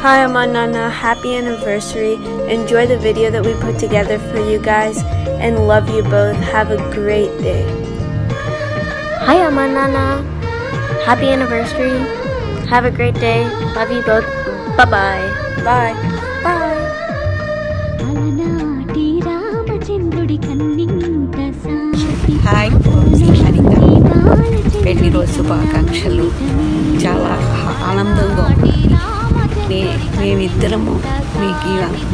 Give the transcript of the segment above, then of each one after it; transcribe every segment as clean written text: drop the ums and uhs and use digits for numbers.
Hi, I'm Nana. Happy anniversary. Enjoy the video that we put together for you guys and love you both. Have a great day. Hi, I'm Nana. Happy anniversary. Have a great day. Love you both. Bye-bye. Bye. Bye. Hi Anita పెళ్లి రోజు శుభాకాంక్షలు. చాలా ఆనందంగా ఉంది. మేమిద్దరము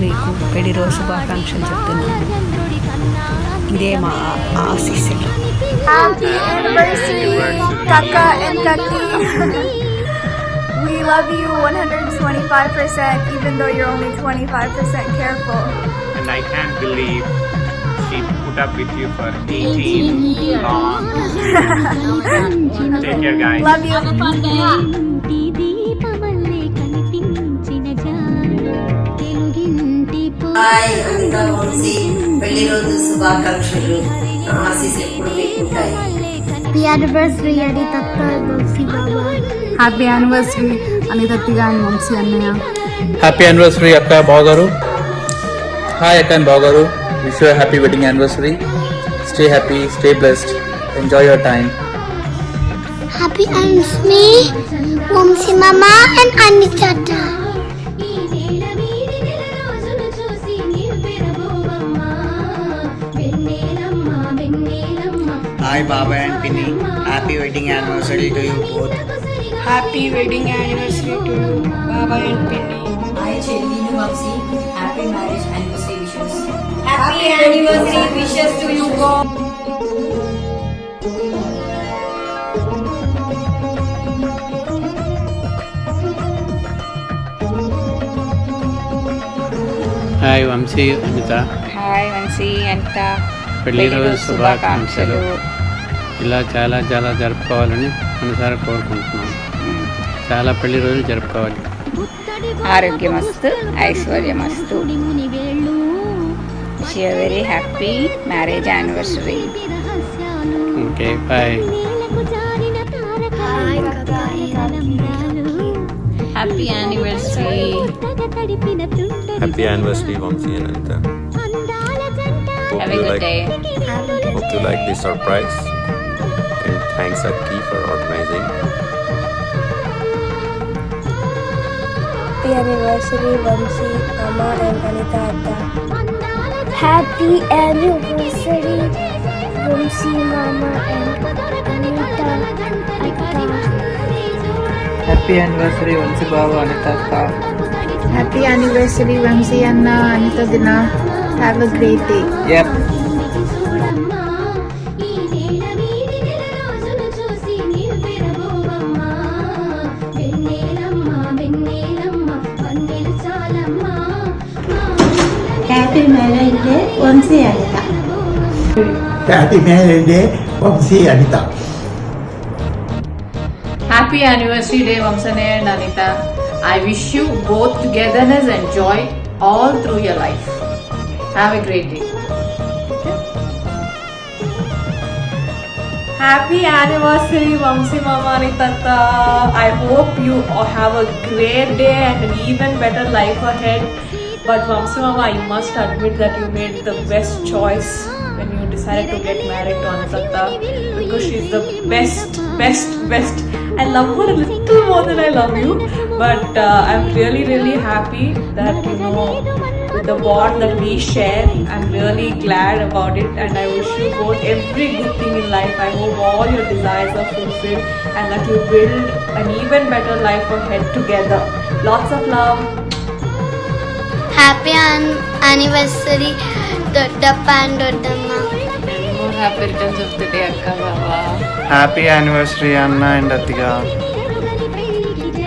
మీకు పెళ్లి రోజు శుభాకాంక్షలు చెప్తున్నాము. ఇదే మా ఆశీస్సులు. Happy anniversary, Kaka and Kaki. We love you 125%, even though you're only 25% careful. And I can't believe she put up with you for 18 long years. Take care, guys. Love you. Hi అంతా వంశీ పెళ్లి రోజు శుభాకాంక్షలు. ఆశీస్సులు ఎప్పుడు మీకు ఉంటాయి. Happy anniversary, Anita Vansi Baba. Happy anniversary అనితత్తిగా and Vamsi అన్నయ్య. హ్యాపీ యానివర్సరీ అక్క బావగారు. హాయ్ అక్క అండ్ బావగారు. Wish you happy wedding anniversary. Stay happy, stay blessed, enjoy your time. Happy anniversary, Vansi Mama and Anita. Hi Baba and Pinny, happy wedding anniversary to you both. Happy wedding anniversary to you, Baba and Pinny. Hi చెల్లిని Vamsi, happy marriage anniversary wishes. Happy anniversary wishes to you both. Hi Vamsi Anita. Hi Vamsi Anita. పెళ్లి రోజు శుభాకాంక్షలు. ఇలా చాలా చాలా జరుపుకోవాలని మనసారా కోరుకుంటున్నాను. చాలా పెళ్లి రోజులు జరుపుకోవాలి. ఆరోగ్యమస్తు, ఐశ్వర్యమస్తు. Wish you very happy marriage anniversary. Okay bye. Happy anniversary. Happy anniversary, Vamsi and Anita. Have a good day. Hope you like the surprise. And thanks Aki for organizing. Happy anniversary, Vansi, Mama and Anita Atta. Happy anniversary, Vansi Mama and Anita Atta. Happy anniversary Vamsi బాబు అనిత అక్క. Happy anniversary Vamsi అన్న అనిత దిన. Have a great day. Yup. Happy marriage day Vamsi Anita. Happy marriage day, Vamsi Anita. Happy anniversary day, Vamsane and Anita. I wish you both togetherness and joy all through your life. Have a great day. Happy anniversary, Vamsi Mama Anita Atta. I hope you have a great day and an even better life ahead. But Vamsi Mama, I must admit that you made the best choice when you decided to get married to Anita Atta, because she's the best. I love her a little more than I love you, but I'm really happy that, you know, with the bond that we share, I'm really glad about it, and I wish you both every good thing in life. I hope all your desires are fulfilled and that you build an even better life ahead together. Lots of love. Happy anniversary, Doddappa and Doddamma. More happy returns of the day, Akka Baba. Happy anniversary Anna and Atika.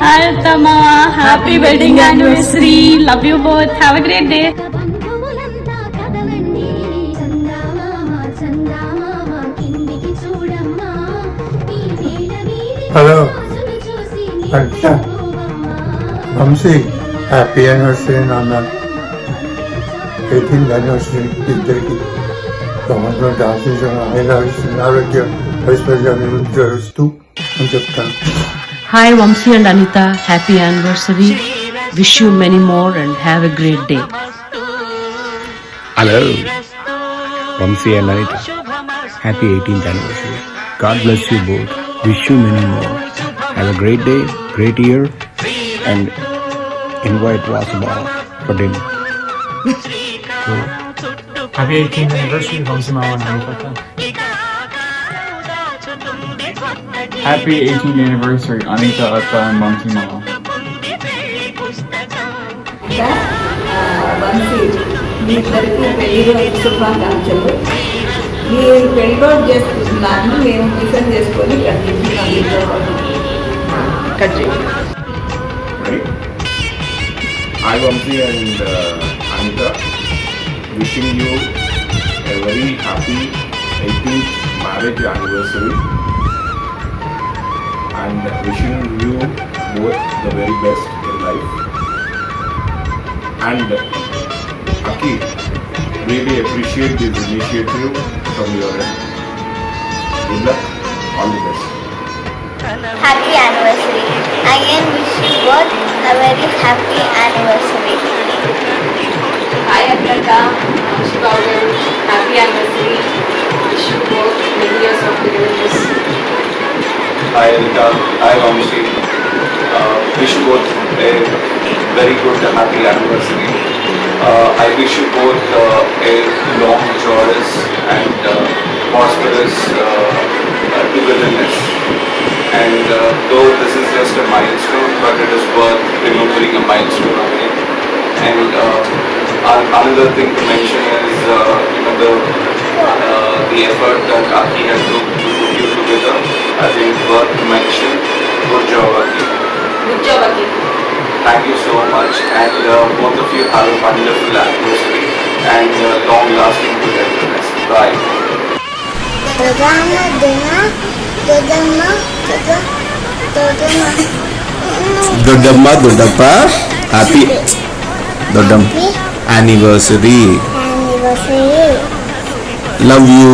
Hi Tama, happy wedding anniversary. Love you both. Have a great day. Hello. Anita. Vamsi, happy anniversary Nana. 18th anniversary ఇద్దరికి. సంవత్సరం ఆశీస్సులు ఆరోగ్యం ఐశ్వర్యాన్ని జరుస్తూ అని చెప్తాను. Hi Vamsi and Anita, happy anniversary. Wish you many more and have a great day. Hello, Vamsi and Anita. Happy 18th anniversary. God bless you both. Wish you many more. Have a great day, great year, and invite Vasubha for dinner. Happy 18th anniversary, Vamsi Mama and Anita. Happy 18th anniversary, Anita, Akka, and Vamsi Mama. Vamsi మీ ఇద్దరికి పెళ్లి శుభాకాంక్షలు. మీరు పెళ్లి రోజు చేసుకుంటున్నారని మేము tiffin చేసుకొని cut చేయండి. Hi Vamsi and Anita, wishing you a very happy 18th marriage anniversary and wishing you both the very best in life. And Aki, really appreciate this initiative from your end. Good luck, all the best. Happy anniversary. Again, wish you both a very happy anniversary. Hi Anita, Shiva garu, happy anniversary. Wish you both many years of togetherness. Hi Anita, hi Vamsi. Wish you both a very good happy anniversary. I wish you both a long, joyous and prosperous togetherness. And though this is just a milestone, but it is worth remembering a milestone again. And another thing to mention is the effort that Aki has to put you together. I think worth to mention. Good job, Aki. Good job, Aki. Thank you so much, and both of you have a wonderful anniversary and long-lasting togetherness. Bye. Dodamma, Dodappa, happy Dodam anniversary. Love you.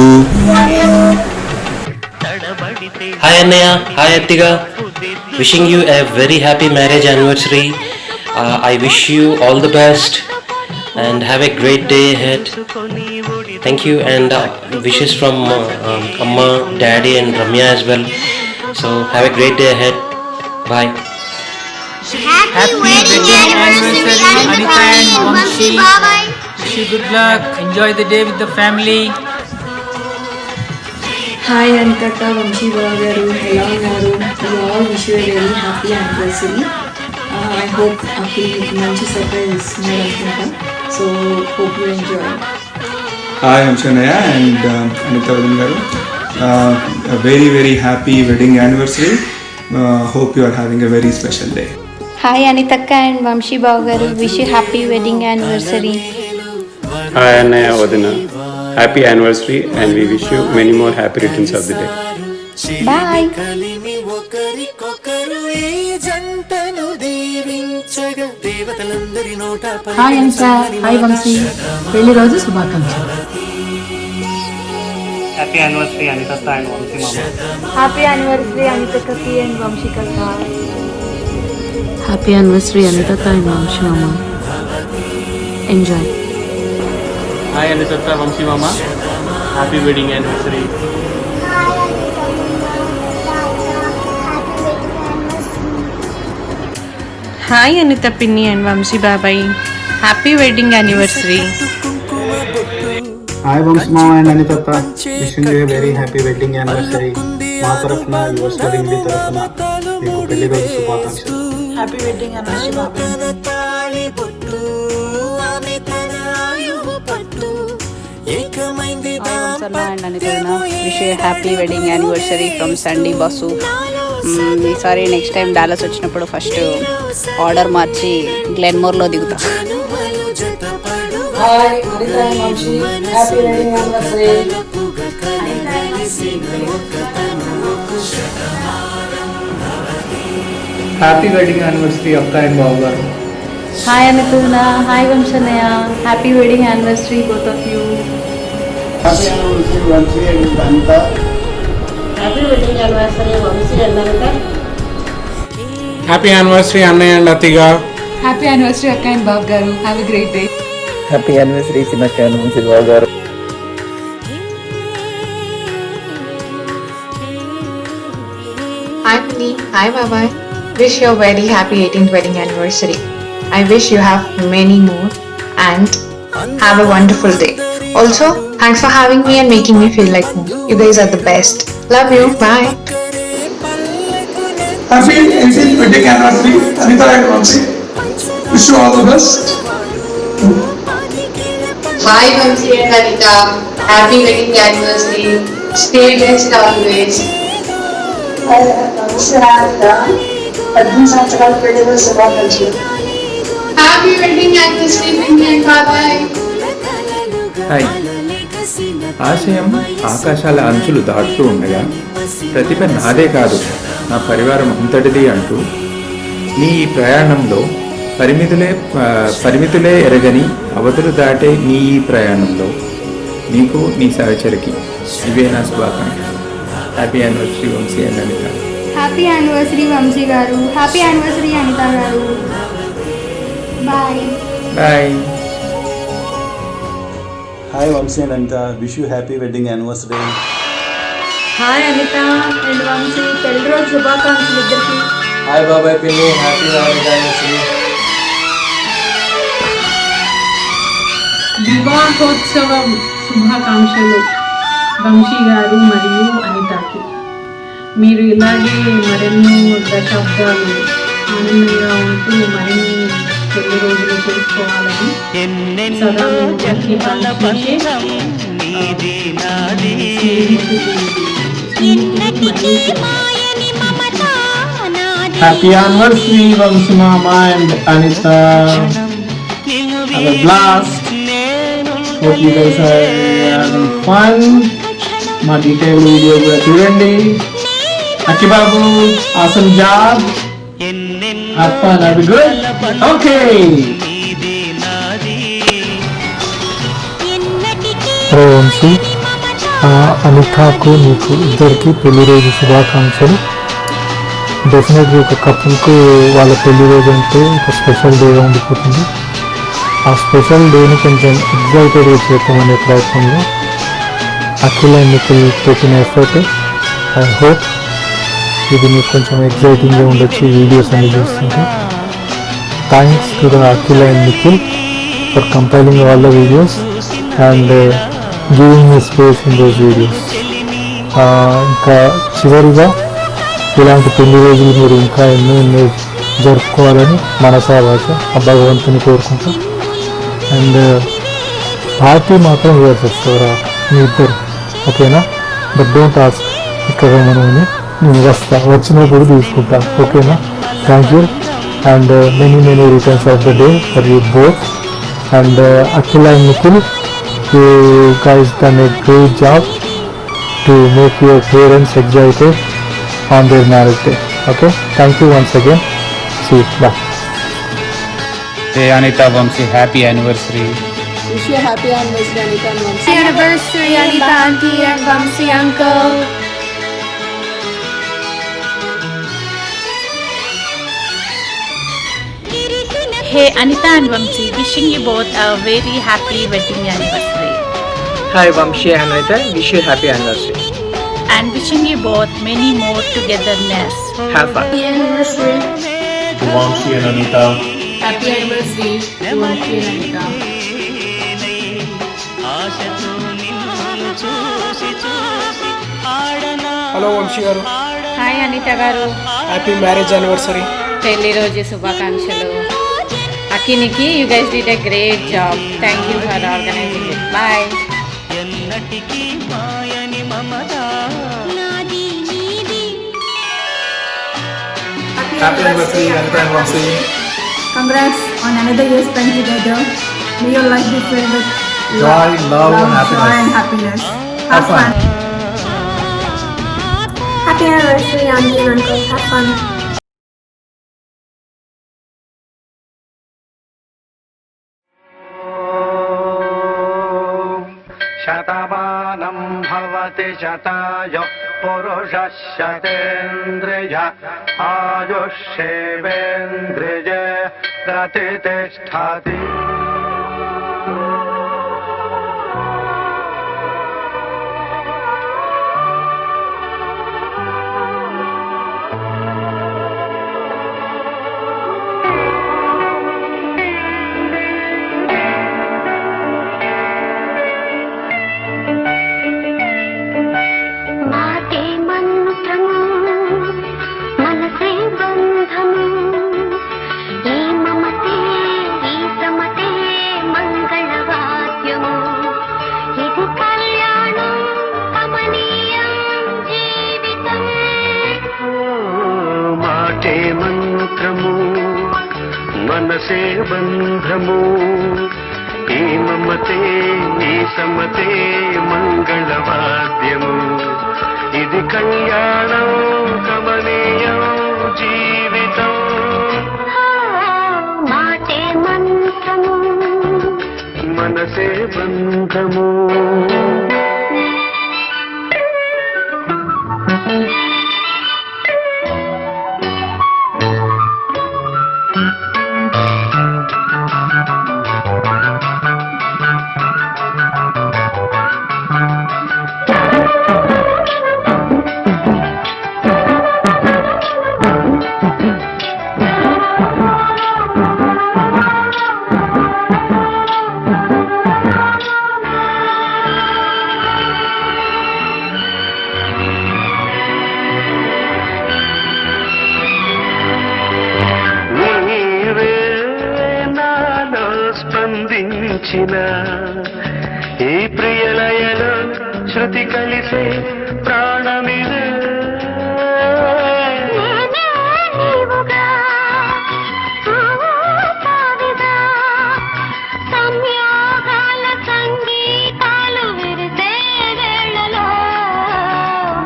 Hi Annaya, hi Attiga. Wishing you a very happy marriage anniversary. I wish you all the best and have a great day ahead. Thank you, and wishes from Amma, Daddy and Ramya as well. So have a great day ahead. Bye. Happy wedding anniversary, Anita and Vamsi. Wish you good luck. Enjoy the day with the family. Hi Anita, Vamsi Garu, hello Naru. We all wish you a very happy anniversary. I hope Aki manchi surprise istunnadu. So hope you enjoy. Hi, I'm Shanaya and Anita Garu. A very, very happy wedding anniversary. Hope you are having a very special day. Hi Anitaka and Vamshi Bagaru. Wish you happy wedding anniversary. Hi Annaya Vadana. Happy anniversary and we wish you many more happy returns of the day. Bye. Hi Anita, hi Vamshi, పెళ్లి రోజు శుభాకాంక్షలు. Happy anniversary, Anita and Vamsi Mama. Happy anniversary Anitaka and Vamshi Kaka. Happy anniversary Anita and Vamshi మామ. Enjoy. Hi, Anita, Vamsi Mama. Happy wedding anniversary. Hi Anita Pinni and Vamsi Babai. Happy wedding anniversary. Hi, Vamsi Mama and Anita. Wishing you a very happy wedding anniversary. మా తరఫున your studying తరఫున మీకు పెళ్లి రోజు శుభాకాంక్షలు. Happy wedding anniversary, Babu. and Anita, wish you a happy wedding anniversary from Sandy Basu. ఈసారి next time Dallas వచ్చినప్పుడు first order మార్చి గ్లెన్మోర్లో దిగుతా. Hi, Anita and Vamshi. Happy wedding anniversary. Happy wedding anniversary, Akka and Bagaru. Hi Anituna, hi Vamshanaya. Happy wedding anniversary both of you. Happy anniversary, Vamsi and Anita. Happy wedding anniversary, Vamshi and Anita. Happy anniversary, Annaya and Attiga. Happy anniversary అక్క and బాబు గారు. Have a great day. Happy anniversary చిన్నక్క వంశీ బాబు గారు. Hi Pini, hi Baba. Wish you a very happy 18th wedding anniversary. I wish you have many more and have a wonderful day. Also, thanks for having me and making me feel like home. You guys are the best. Love you. Bye. Happy 18th wedding anniversary, Anita and Vamsi. Wish you all the best. Hi Vamsi and Anita. Happy wedding anniversary. Stay blessed always. Happy wedding anniversary, Pinky and Bye. Hi. ఆశయం ఆకాశాల అంచులు దాటుతూ ఉండగా ప్రతిభ నాదే కాదు నా పరివారం అంతటిది అంటూ నీ ఈ ప్రయాణంలో పరిమితులే ఎరగని అవధులు దాటే నీ ఈ ప్రయాణంలో నీకు నీ సహచరికి ఇవే నా శుభాకాంక్షలు. Happy anniversary Vamshi and Anita. Happy anniversary Vamshi garu. Happy anniversary Anita garu. Bye bye. Hi Vamsi and Anita, wish you happy wedding anniversary. Hi Anita and Vamshi, పెళ్లి రోజు శుభాకాంక్షలు ఇద్దరికి. హాయ్ బాబాయ్ పిన్ని, హ్యాపీ యానివర్సరీ. వివాహోత్సవం శుభాకాంక్షలు వంశీ గారు మరియు అనితకి. మీరు ఇలాగే మరెన్నో దశాబ్దాలు ఆనందంగా ఉంటూ మరిన్ని పెళ్లి రోజులు చేసుకోవాలని సదా మీ Happy anniversary Vamsi Mama and Anita. Have a blast. Hope you guys are having fun. మా డీటెయిల్ వీడియో కూడా చూడండి. అక్కి బాబు, awesome job. Have fun, have a good. Okay. Vamsi, అనితకు నీకు ఇద్దరికి పెళ్లి రోజు శుభాకాంక్షలు. డెఫినెట్గా ఒక కపుల్కు వాళ్ళ పెళ్లి రోజు అంటే ఒక స్పెషల్ డేగా ఉండిపోతుంది. ఆ స్పెషల్ డేని కొంచెం ఎగ్జైటెడ్గా చేద్దామనే ప్రయత్నంలో అఖిల్ అండ్ నిఖిల్ పెట్టిన ఎఫర్ట్. ఐ హోప్ ఇది మీకు కొంచెం ఎగ్జైటింగ్గా ఉండొచ్చు ఈ వీడియోస్ అన్ని చూస్తుంటే. Thanks to the Akhil and Nikhil for compiling all the videos and giving me space in those videos. ఇంకా చివరిగా ఇలాంటి పెళ్లి రోజులు మీరు ఇంకా ఎన్నో జరుపుకోవాలని మనసా భాష ఆ భగవంతుని కోరుకుంటాం. అండ్ పార్టీ మాత్రం ఇవ్వాల్సి వస్తారా మీ ఇద్దరు, ఓకేనా? బట్ డోంట్ ఆస్క్ ఇక్కడ మనమని, నేను వచ్చినప్పుడు తీసుకుంటా, ఓకేనా? Thank you and many returns of the day for you both. And Akhil and Nikhil, you guys done a great job to make your parents excited on their marriage day. Okay, thank you once again. See you. Bye. Hey Anita, Vamsi, happy anniversary. Wish you a happy anniversary, Anita and Vamsi. Happy anniversary Anita auntie and Vamsi uncle. Hey Anita and Vamsi, wishing you both a very happy wedding anniversary. Hi Vamshi and Anita, wish you happy anniversary. And wishing you both many more togetherness. Have fun. Happy anniversary. To Vamsi and Anita. Happy anniversary to Vamsi and Anita. Hello Vamsi గారు. Hi Anita గారు. Happy marriage anniversary. పెళ్లి రోజు శుభాకాంక్షలు. అకినికి, you guys did a great job. Thank you for organising it. Bye. Happy anniversary Anita and Vamsi. Congrats on another year spent together. May your life be filled with Joy, love and happiness. joy and happiness. Have fun. Happy anniversary auntie and uncle. Have fun. Shatamanam Bhavati శతాయు పురుష శతేంద్రియ ఆయుష్యేవేంద్రియ प्रतिष्ठति మనసే బంధము ఈ మమతే ఈ సమతే మంగళవాద్యము ఇది కళ్యాణం కమనీయం జీవితం మాటే మంత్రము మనసే బంధము ఈ ప్రియలయలో శృతి కలిసే ప్రాణమిదే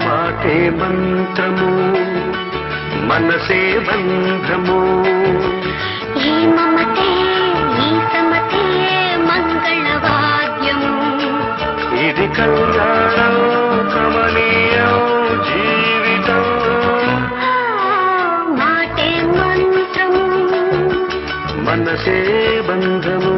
మాటే మంత్రము మనసే బంధము ఈ మమతే ఈ సమతే మంగళవాద్యము ఇది కళ్యాణం కమనీయం జీవితం మాటే మంత్రము మనసే బంధము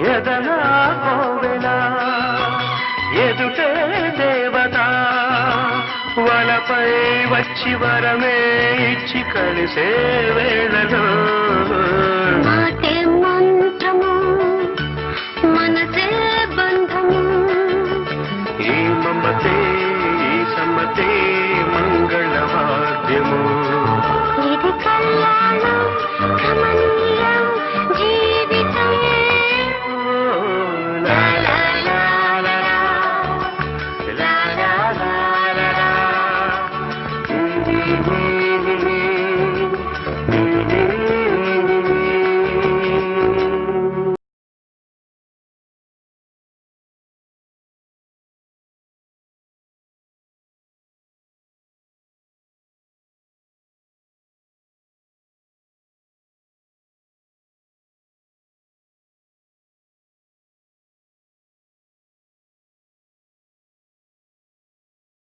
ఎదనా కోవెల ఎదుటే దేవత వలపై వచ్చి వరమే ఇచ్చి కలిసే వేళలో